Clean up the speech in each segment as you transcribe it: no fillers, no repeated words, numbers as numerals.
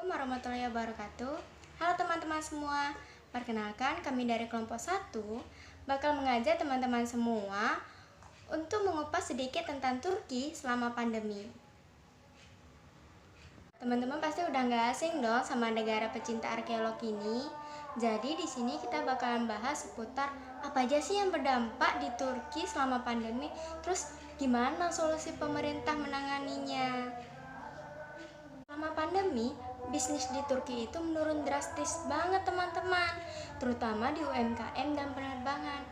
warahmatullahi wabarakatuh. Halo teman-teman semua. Perkenalkan, kami dari kelompok 1 bakal mengajak teman-teman semua untuk mengupas sedikit tentang Turki selama pandemi. Teman-teman pasti udah nggak asing dong sama negara pecinta arkeolog ini. Jadi di sini kita bakalan bahas seputar apa aja sih yang berdampak di Turki selama pandemi, terus gimana solusi pemerintah menanganinya. Selama pandemi, bisnis di Turki itu menurun drastis banget teman-teman, terutama di UMKM dan penerbangan.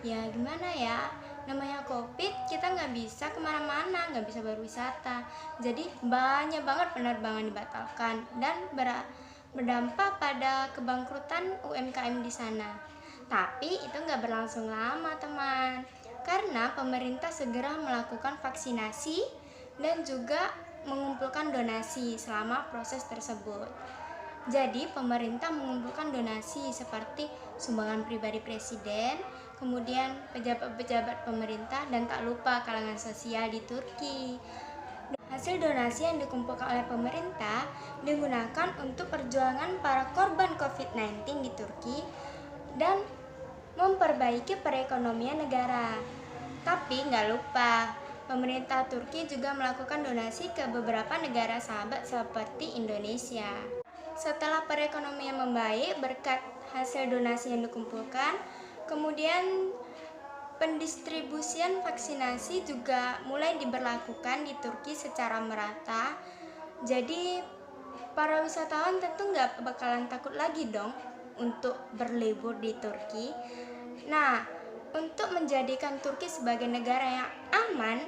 Ya gimana ya, namanya COVID, kita nggak bisa kemana-mana, nggak bisa berwisata. Jadi banyak banget penerbangan dibatalkan dan berdampak pada kebangkrutan UMKM di sana. Tapi itu nggak berlangsung lama teman, karena pemerintah segera melakukan vaksinasi dan juga mengumpulkan donasi selama proses tersebut. Jadi pemerintah mengumpulkan donasi seperti sumbangan pribadi presiden, kemudian pejabat-pejabat pemerintah, dan tak lupa kalangan sosial di Turki. Hasil donasi yang dikumpulkan oleh pemerintah digunakan untuk perjuangan para korban COVID-19 di Turki dan memperbaiki perekonomian negara. Tapi nggak lupa, pemerintah Turki juga melakukan donasi ke beberapa negara sahabat seperti Indonesia. Setelah perekonomian membaik berkat hasil donasi yang dikumpulkan, kemudian pendistribusian vaksinasi juga mulai diberlakukan di Turki secara merata. Jadi para wisatawan tentu nggak bakalan takut lagi dong untuk berlibur di Turki. Nah, untuk menjadikan Turki sebagai negara yang aman,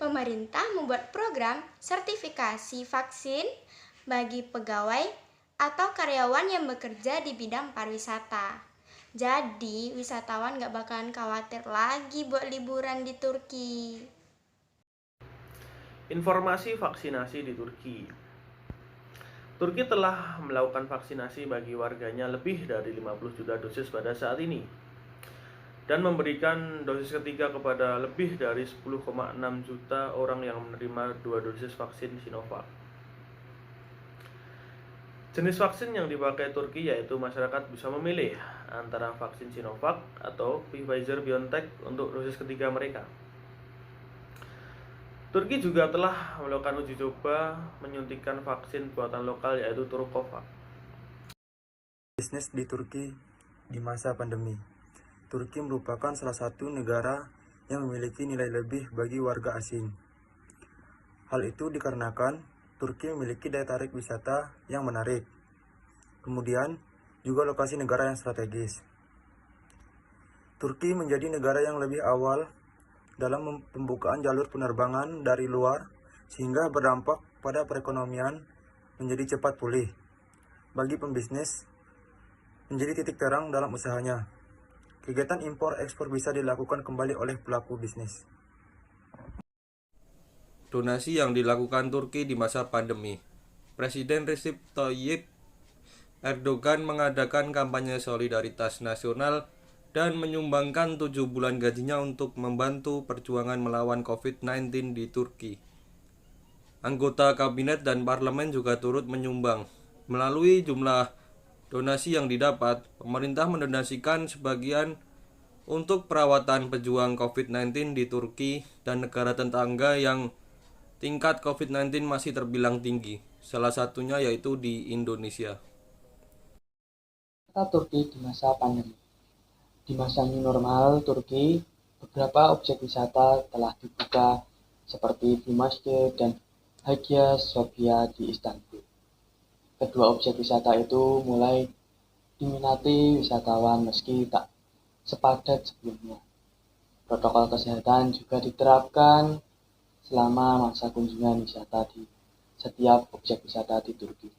pemerintah membuat program sertifikasi vaksin bagi pegawai atau karyawan yang bekerja di bidang pariwisata. Jadi, wisatawan gak bakalan khawatir lagi buat liburan di Turki. Informasi vaksinasi di Turki. Turki telah melakukan vaksinasi bagi warganya lebih dari 50 juta dosis pada saat ini dan memberikan dosis ketiga kepada lebih dari 10,6 juta orang yang menerima 2 dosis vaksin Sinovac. Jenis vaksin yang dipakai Turki yaitu masyarakat bisa memilih antara vaksin Sinovac atau Pfizer-BioNTech untuk dosis ketiga mereka. Turki juga telah melakukan uji coba menyuntikkan vaksin buatan lokal yaitu Turcovax. Bisnis di Turki di masa pandemi. Turki merupakan salah satu negara yang memiliki nilai lebih bagi warga asing. Hal itu dikarenakan Turki memiliki daya tarik wisata yang menarik. Kemudian, juga lokasi negara yang strategis. Turki menjadi negara yang lebih awal dalam pembukaan jalur penerbangan dari luar sehingga berdampak pada perekonomian menjadi cepat pulih. Bagi pembisnis, menjadi titik terang dalam usahanya. Kegiatan impor-ekspor bisa dilakukan kembali oleh pelaku bisnis. Donasi yang dilakukan Turki di masa pandemi. Presiden Recep Tayyip Erdogan mengadakan kampanye solidaritas nasional dan menyumbangkan 7 bulan gajinya untuk membantu perjuangan melawan COVID-19 di Turki. Anggota kabinet dan parlemen juga turut menyumbang. Melalui jumlah donasi yang didapat, pemerintah mendonasikan sebagian untuk perawatan pejuang COVID-19 di Turki dan negara tetangga yang tingkat COVID-19 masih terbilang tinggi, salah satunya yaitu di Indonesia. Turki di masa pandemi. Di masa new normal Turki, beberapa objek wisata telah dibuka seperti Blue Masjid dan Hagia Sophia di Istanbul. Kedua objek wisata itu mulai diminati wisatawan meski tak sepadat sebelumnya. Protokol kesehatan juga diterapkan selama masa kunjungan wisata di setiap objek wisata di Turki.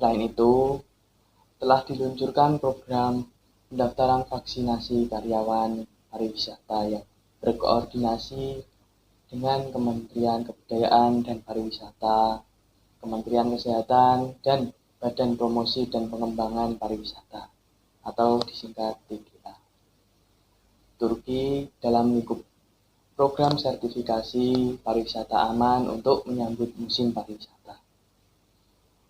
Selain itu, telah diluncurkan program pendaftaran vaksinasi karyawan pariwisata yang berkoordinasi dengan Kementerian Kebudayaan dan Pariwisata, Kementerian Kesehatan, dan Badan Promosi dan Pengembangan Pariwisata atau disingkat TGA. Turki dalam lingkup program sertifikasi pariwisata aman untuk menyambut musim pariwisata.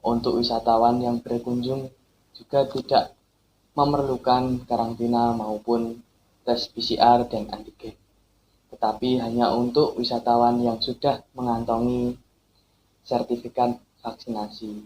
Untuk wisatawan yang berkunjung juga tidak memerlukan karantina maupun tes PCR dan antigen, tetapi hanya untuk wisatawan yang sudah mengantongi sertifikat vaksinasi.